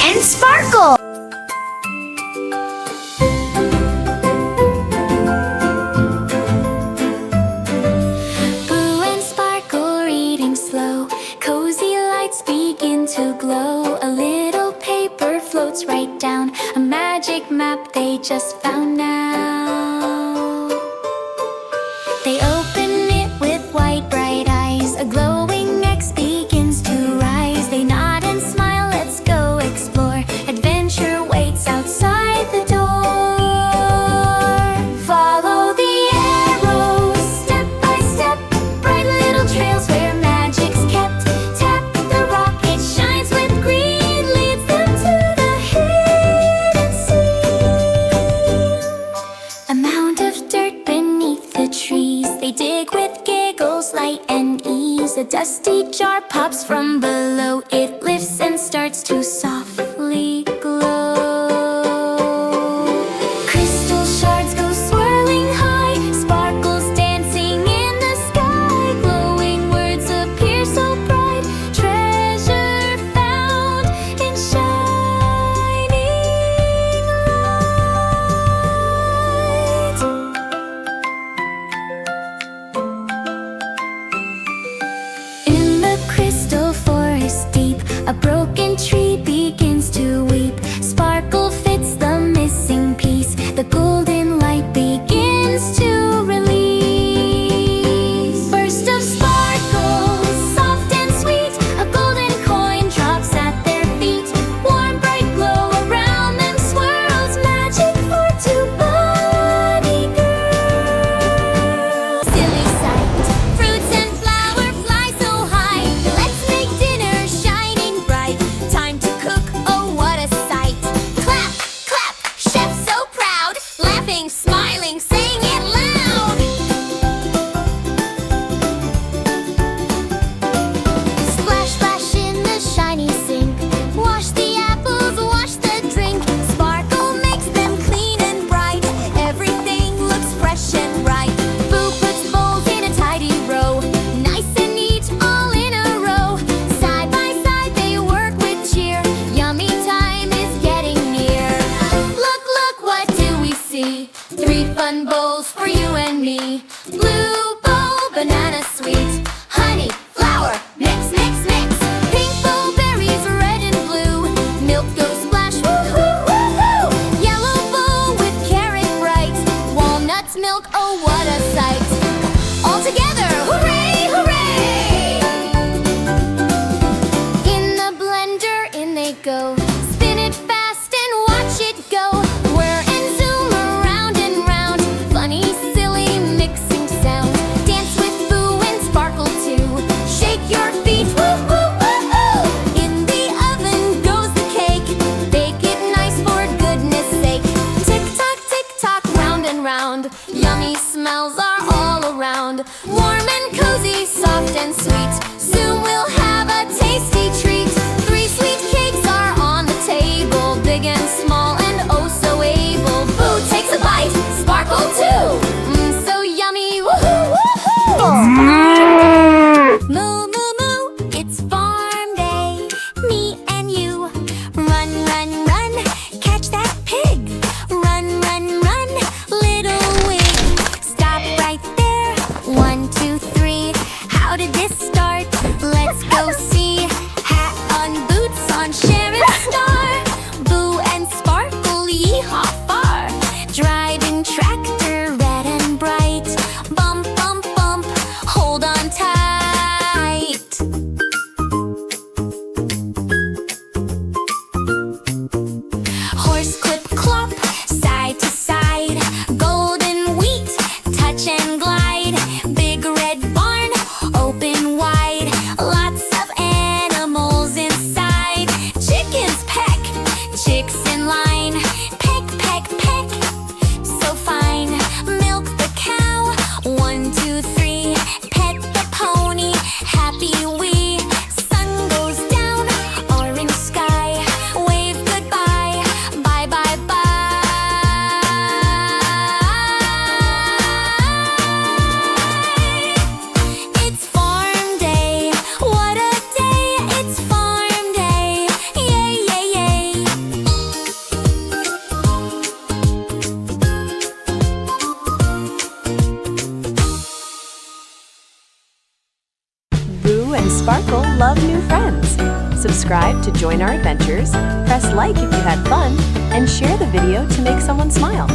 and Sparkle. Boo and Sparkle reading slow. Cozy lights begin to glow. A little paper floats right down. A magic map they just found now. They open it with white bright eyes. A glowing X begins to rise. They nod and smile, let's go explore. Adventure waits outside the door. Follow the arrows, step by step. Bright little trails where magic's kept. Tap the rock, it shines with green. Leads them to the hidden sea. A mound of dirt beneath the trees. They dig with giggles, light and ease. A dusty jar pops from below. It lifts and starts to softly glow. Crystal shards go swirling high. Sparkles dancing in the sky. Glowing words appear so bright. Treasure found in shining light. In the crystal forest deep, a broken tree begins to weep. Sparkle fits the missing piece. The golden light begins to release. Burst of sparkles, soft and sweet. A golden coin drops at their feet. Warm, bright glow around them swirls. Magic for two bunny girls. Silly sight, fruits and flower fly so high. Let's make dinner shining bright. Time to cook, oh what a sight. Clap, clap, chef so proud. Laughing, smiling, saying it loud. Splash, splash in the shiny sink. Wash the apples, wash the drink. Sparkle makes them clean and bright. Everything looks fresh and right. Boo puts bowls in a tidy row. Nice and neat, all in a row. Side by side they work with cheer. Yummy time is getting near. Look, look, what do we see? 3 fun bowls for you and me. Blue bowl, banana sweet. Honey, flour, mix, mix, mix. Pink bowl, berries, red and blue. Milk goes splash, woo, woo, woo, woo. Yellow bowl with carrot bright. Walnuts, milk, oh what a sight. All together, hooray, hooray! In the blender, in they go. Spin it fast and watch it go. Whir and zoom around and round. Funny, silly, mixing sound. Dance with Boo and Sparkle too. Shake your feet, woo, woo, woo, woo. In the oven goes the cake. Bake it nice for goodness sake. Tick tock, round and round. Yummy smells are all around. Warm and cozy, soft and sweet. Soon we'll have a tasty treat. 3 sweet cakes are on the table. Big and small and oh so able. Boo takes a bite, Sparkle too. So yummy, woohoo, woohoo! Moo, moo, moo, it's farm day. Me and you. Run, run, run, catch that pig. Run, run, run, little wig. Stop right there. 1, 2, 3. How did this start? Let's go see. Hat on, boots on, sheriff star. Boo and Sparkle, yee-haw far. Driving tractor, red and bright. Bump, bump, bump, hold on tight. Horse clip clop, side to side. Golden wheat, touch and glide. Big red barn, open wide. Lots of animals inside. sparkle love new friends. Subscribe to join our adventures, press like if you had fun, and share the video to make someone smile.